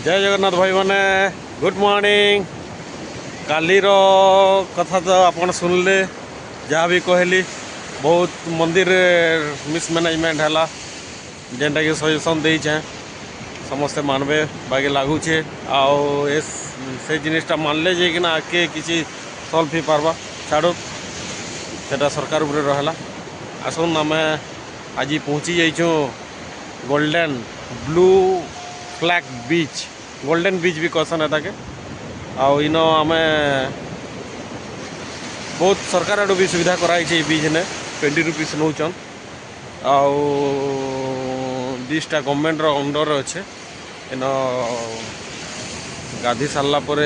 जय जगन्नाथ भाई माने गुड मॉर्निंग। कालीर कथा तो आपन सुनले जहाँ भी कहली बहुत मंदिर मिसमैनेजमेंट है जेनटा कि सजेसन देचे समस्ते मानवे बाकी लगुचे से जिनिसटा मानले जे कि आगे किसी सल्व हो पार्बा छाड़ सेटा सरकार उपरे रहला। आसन आम आज पहुँची जाइछू golden blue flag beach golden beach भी कहसन है ताके इन आम बहुत सरकार आड़ भी सुविधा कराई बीच ने 20 रुपीज नौचन बीचटा गवर्नमेंट अंडर अच्छे इन गाधी सारा पर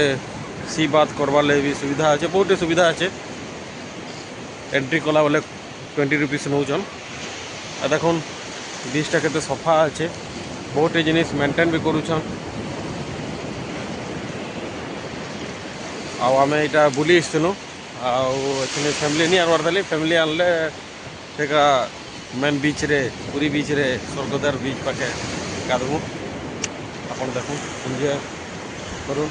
सी बात करवार लगे भी सुविधा अच्छे बहुत सुविधा अच्छे एंट्री कला बेले 20 रुपीज नौचन देख बीचटा केते सफा अच्छे बहुत जिनिस मेंटेन भी करुछन आम यहाँ बुली आसलु आने फैमिली नहीं आनवार देली फैमिली आनले सेका मेन बीच रे पूरी बीच रे स्वर्गद्वार बीच पाखे गाधमु आपन देखु एंजॉय करूँ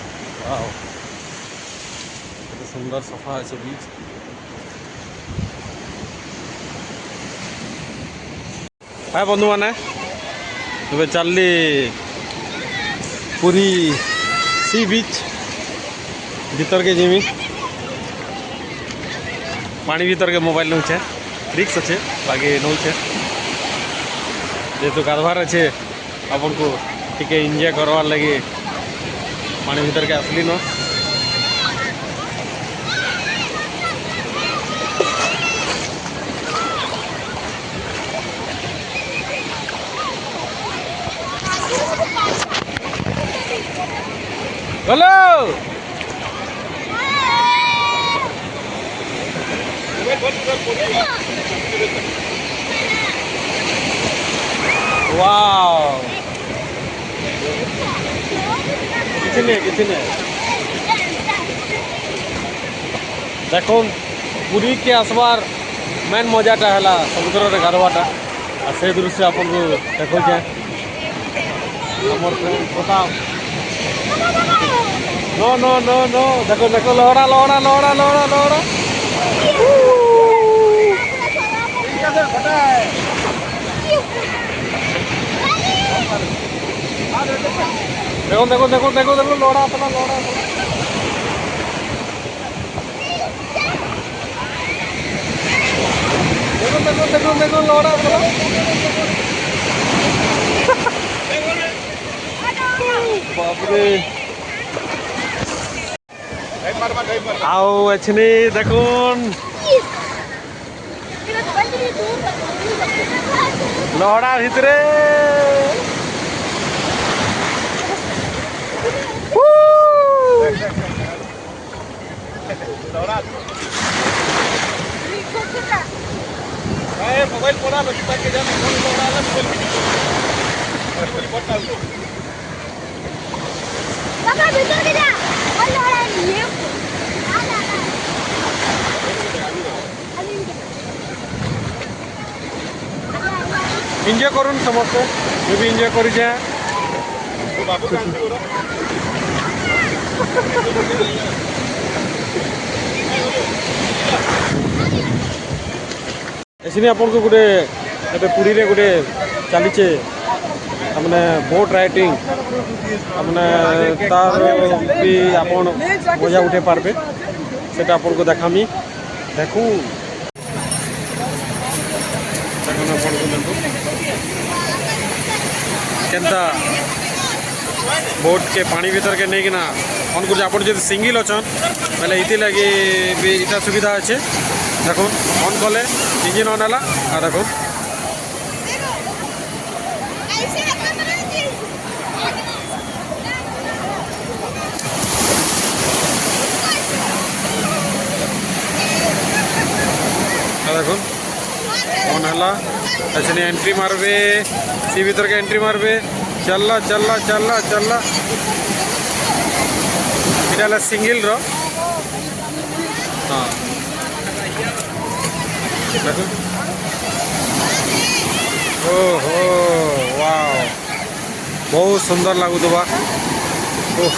सुंदर सफा अच्छे बीच। हाय बंधु मैंने तुम चलली पूरी सी बीच भीतर के जिमी पानी भीतर के मोबाइल नौचे रिक्स अच्छे बाकी नौचे जेहेतु गाधवार अच्छे अपन को टिके एंजॉय करवार लगे पानी भीतर के आसली न हेलो वाव कितने देखो पूरी के आसबार मेन मजाटा है समुद्र रे गाधवाटा से दृश्य आपन को देखो Pratap no no no no देखो देखो लहरा लहरा लहरा लहरा लहरा देखो देखो देखो देखो देखो लौड़ा अपना लौड़ा देखो देखो देखो देखो लौड़ा अपना बाप रे आओ अच्छी देखुन लहड़ा भितरे मोबाइल पड़ा एंजॉय करूँ समस्ते मैं भी एंजॉय कर ऐसे आपन को गोटे पुरी रे गोटे चलीचे मैंने बोट राइडिंग मैंने तार भी आपन मजा उठे पार्बे सेटा आपन को देखामी देखू केनता बोट के पानी भीतर के नहीं किना अन कुछ आप सिंगल अच्छन बोले ये लगे भी इटा सुविधा अच्छे देखो ऑन कले इंजिन ऑन है आ देखो देखो ऑन है अच्छे एंट्री मारबे सी भीतर के एंट्री मारबे चलला चलला चलला चलला इटा सिंगल रो हाँ ओहो वाव बहुत सुंदर लगुवा ओह,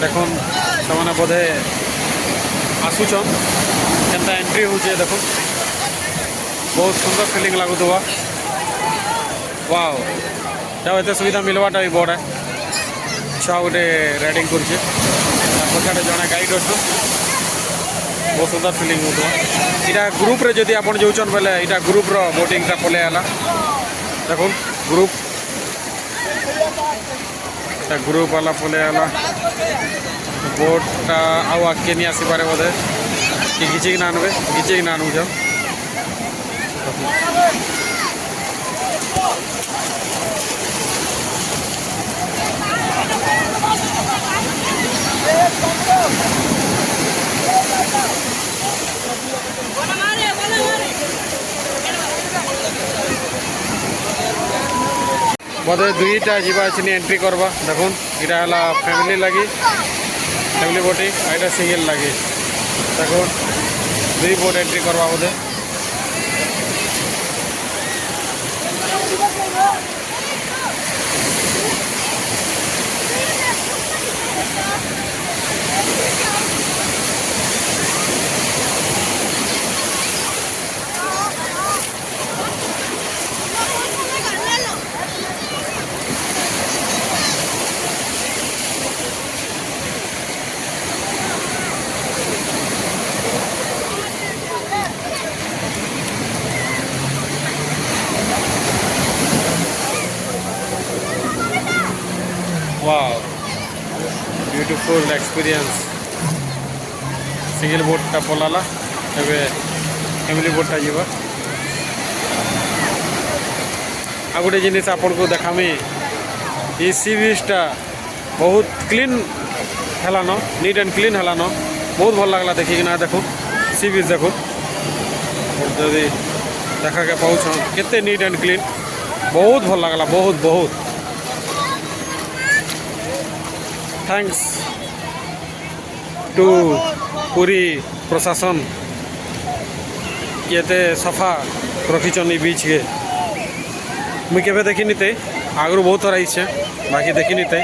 देखुन से बोधे आसुचन केनता एंट्री होचे देखुन बहुत सुंदर फीलिंग लगुवा वाओ जब एत सुविधा मिलवाटा भी बड़ा छुआ गोटे राइडिंग कर पछाड़े जड़े गाइड अच्छे बहुत सुंदर फीलिंग होता यहाँ ग्रुप रे जदि आप जाऊन बोले यहाँ ग्रुप रो बोटिंग पलि आला देखो ग्रुप ग्रुप वाला पलि आला बोटा आउ आगे नहीं आसपे बोधे कि घिचिक ना आनबे घिचिक ना आनु जाओ बोधे दुईटा जीवा एंट्री करवा देखुन यहाँ है फैमिली लगी फैमिली बोटिंग यहाँ सिंगल लगी देखुन दुई बोट एंट्री करवा बोधे वाओ ब्यूटीफुल एक्सपीरियंस सिंगल बोटा पलाला एबे फैमिली बोटा जीवा आ गोटे जिनिस आपन को देखामी ये सी बीचटा बहुत क्लीन हेलान नीट एंड क्लीन हेलान बहुत भल लगला देखिकिना देखो सी बीच देखो जदि देखा के पाउछ केते नीट एंड क्लीन बहुत भल लगला बहुत बहुत थैंक्स टू पुरी प्रशासन ये सफा रखीचन बीच के मुझे केवे देखनी थे आगु बहुत थर आईचे बाकी देखनी थे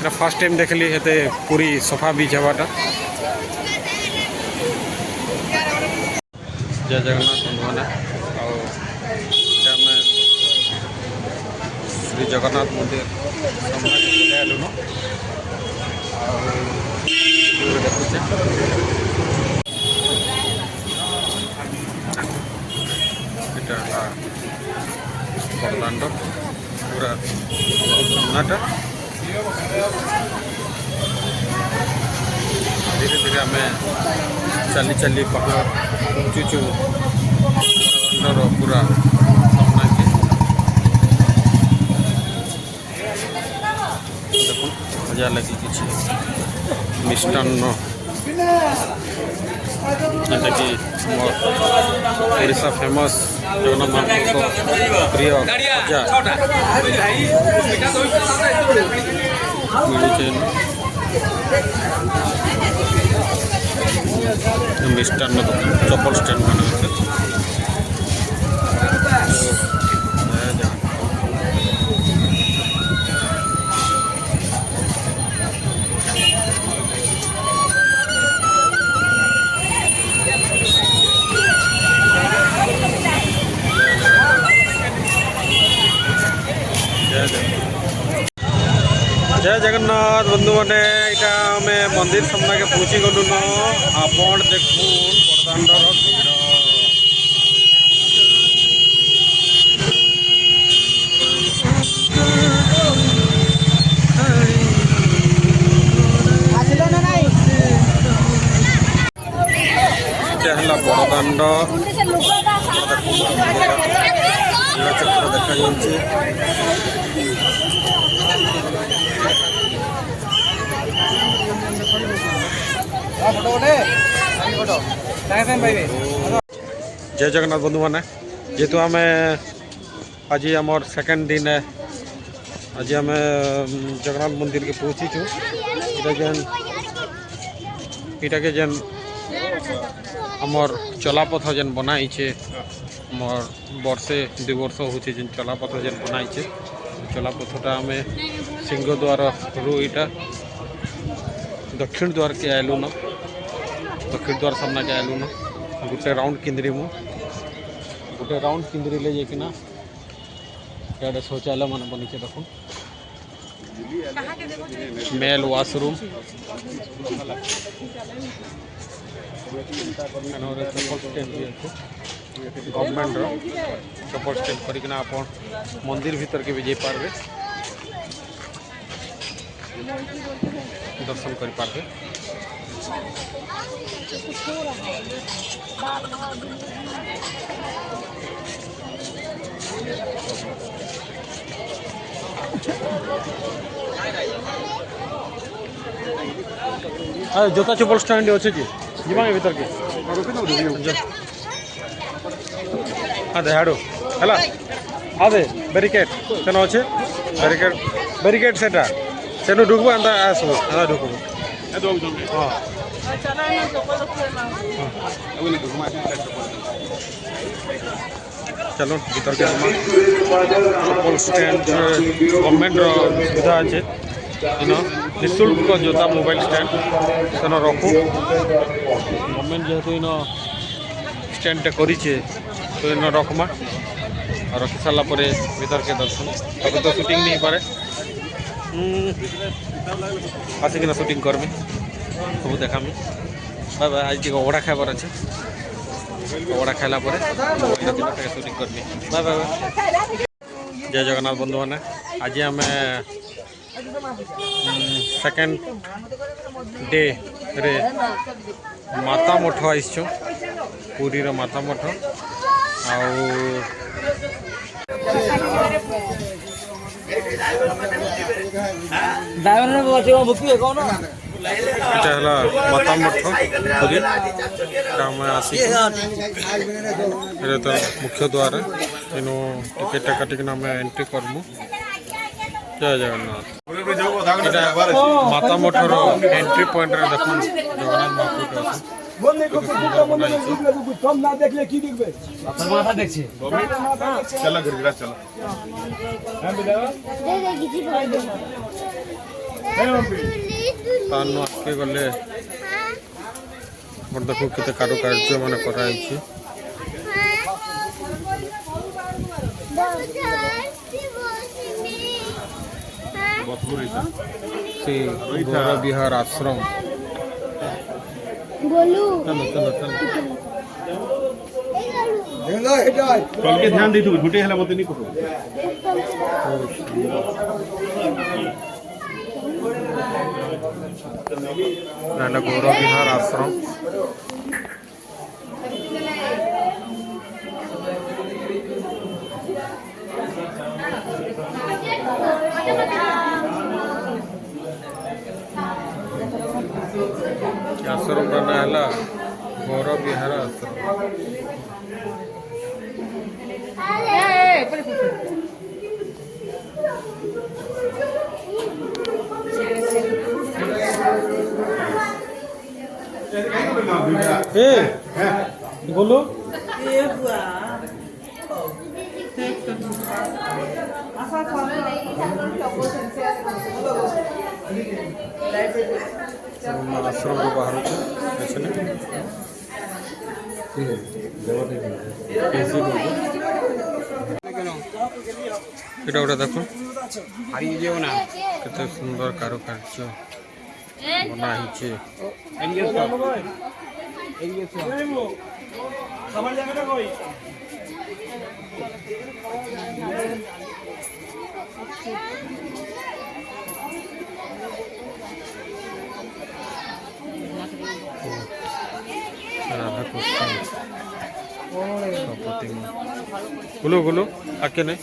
फर्स्ट टाइम देखली हेते पूरी सफा बीच हवाटा जय जगन्नाथ बंधु मैंने श्री जगन्नाथ मंदिर सामने न बड़दाण्ड पूरा सामनाटा धीरे धीरे आम चली चली पहाड़ पहुँचुचु बड़दाण्डर पूरा सामना के देखो मजा लगी किसी मिष्टान्न जेटा कि ओडिशा फेमस जगन्नाथ महाप्रभु प्रिय मिलुचे मिष्टान्न चप्पल स्टैंड मान जय जगन्नाथ बंधु मैंने यहाँ आम मंदिर सामना के पहुँची गलु न आपण देखुन बड़दाण्डर भीड़ बड़दाण्ड चक्र देखा जय जगन्नाथ बंधु मैंने जेहेतु आम आज आमर सेकेंड दिन है आज आम जगन्नाथ मंदिर के पहुँचीचु जेन इटा के जेन हमर चलापथ जेन बनाइछे मोर वर्षे 2 वर्ष होचे जेन चलापथ जेन बनाइछे चलापथटा आमे सिंह द्वार रु इटा दक्षिण द्वार के आयलु न दक्षिण द्वार सामना के आयलु न गोटे राउंड किंद्री मु गोटे राउंड किंद्री ले जेकिना इटा शौचालय मान बनीचे देखो मेल वाशरूम चप्पल स्टैंड भी अच्छे गवर्नमेंट चप्पल स्टैंड करना आप मंदिर भीतर के भी जा पारे दर्शन कर पारे जोता चप्पल स्टैंड अच्छे जी जीवा भीतर के अदे हाड़ो है अदे बैरिकेड तेन अच्छे बैरिकेड सेटा सेनु ढुकबो अंदा आसबो अंदा ढुकबो हाँ चलो भीतर के चप्पल स्टैंड गवर्नमेंट सुविधा अच्छे इन निःशुल्क जोता मोबाइल स्टैंड तेन रखू गवर्नमेंट जेहेतु इन स्टैंड करीचे तो इन रखमा और रखी सारा भीतर के दर्शन अभी तो शूटिंग नहीं पारे आसिकिना शूटिंग करमी सब देखामी बाय बाय आज अवड़ा खाइबार अच्छे अवड़ा खाइला शूटिंग करमी बाय बाय बाय जय जगन्नाथ बंधु मैंने आज आम सेकेंड डे रे माता मठ आईचु पुरी रो माता मठ आला माता मठ पुरी आसी तो मुख्य द्वार इन टिकेट काटिकना एंट्री करमु जय जगन्नाथ माता मठर एंट्री पॉइंट रे देखो जगन्नाथ महाप्रभु आगे गले देखो केते कारुकार्य मान कराई श्री गौर विहार आश्रम कल के ध्यान दी झूठे है मत नहीं करो गौर विहार आश्रम आश्रम का नाम है गौर विहार आश्रम बोलो आश्रम को बाहर এটা ওটা দেখুন কেতে সুন্দর কারুকার্য বনা হয়েছে राधा कृष्ण गुलो गुलो आके नहीं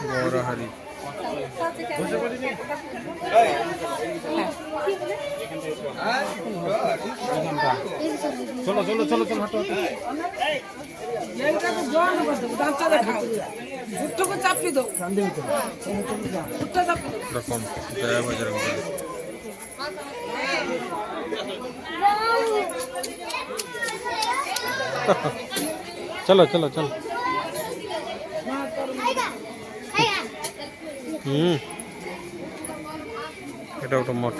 गौरहरी চলো চলো চলো চলো হাঁটো রকম জয়া বজরং বলী। চলো চলো চলো। এটা একটা মঠ।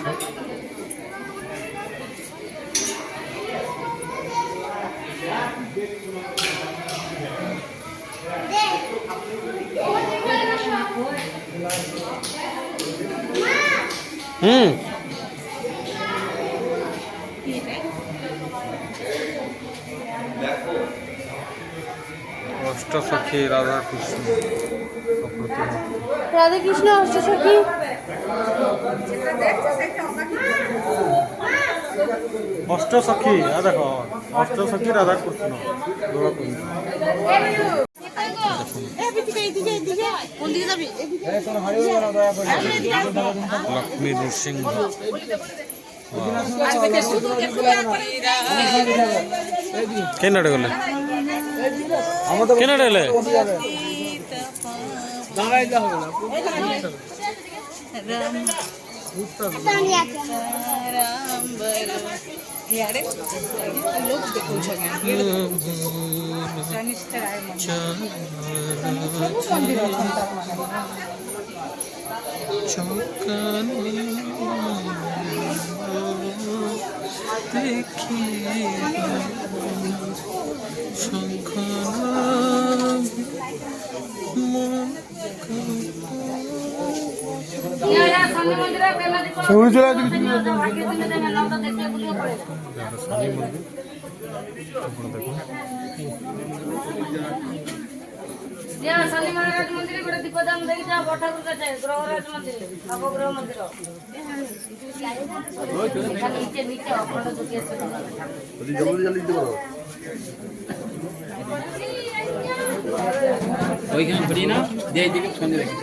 অষ্টসখী রাধা কৃষ্ণ রাধা কৃষ্ণ অষ্টসখী অষ্টসখী দেখো অষ্টসখী রাধা কৃষ্ণ লক্ষ্মী নৃসিংহ কেনাডে গেলে কেনাডে গেলে মন্দিরে গোটে দীপদান দেখি যা বড় ঠাকুর কাছে গ্রহরাজ মন্দির নবগ্রহ মন্দির নিচে নিচে অখণ্ড জ্যোতি আছে ওইখানে ঘুরি না দিয়ে দিকে সন্ধে রেখে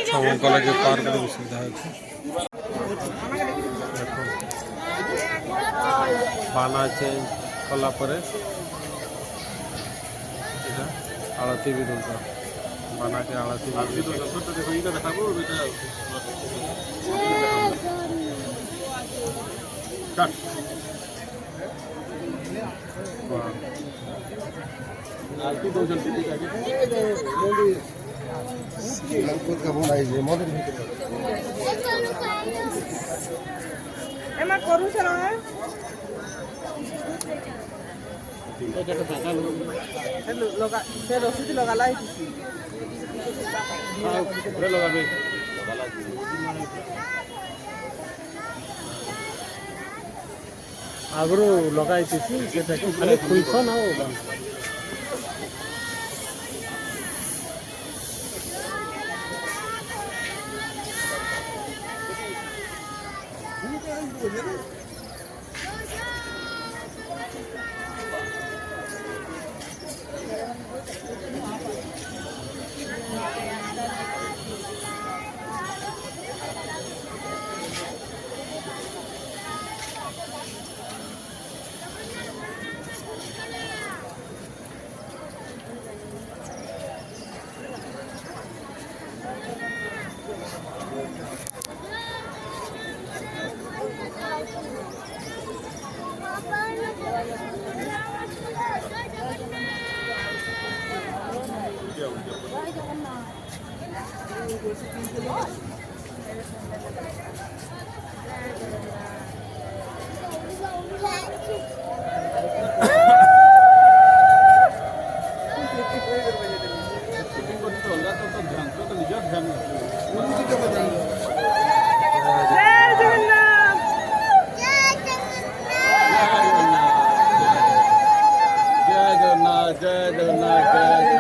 ছবন কলেজে পার্কের সুবিধা হয়েছে। বানা চেঞ্জ কলা পরে এটা আଳତି ବି ଦଉଛ ବାନାକେ ଆଳତି आरती दौरान ଆଗରୁ ଲଗାଇଛି ସେଟାକୁ ଖାଲି ଖୁଇଛ ନା ଜୟ ଜଗନ୍ନାଥ ଜୟ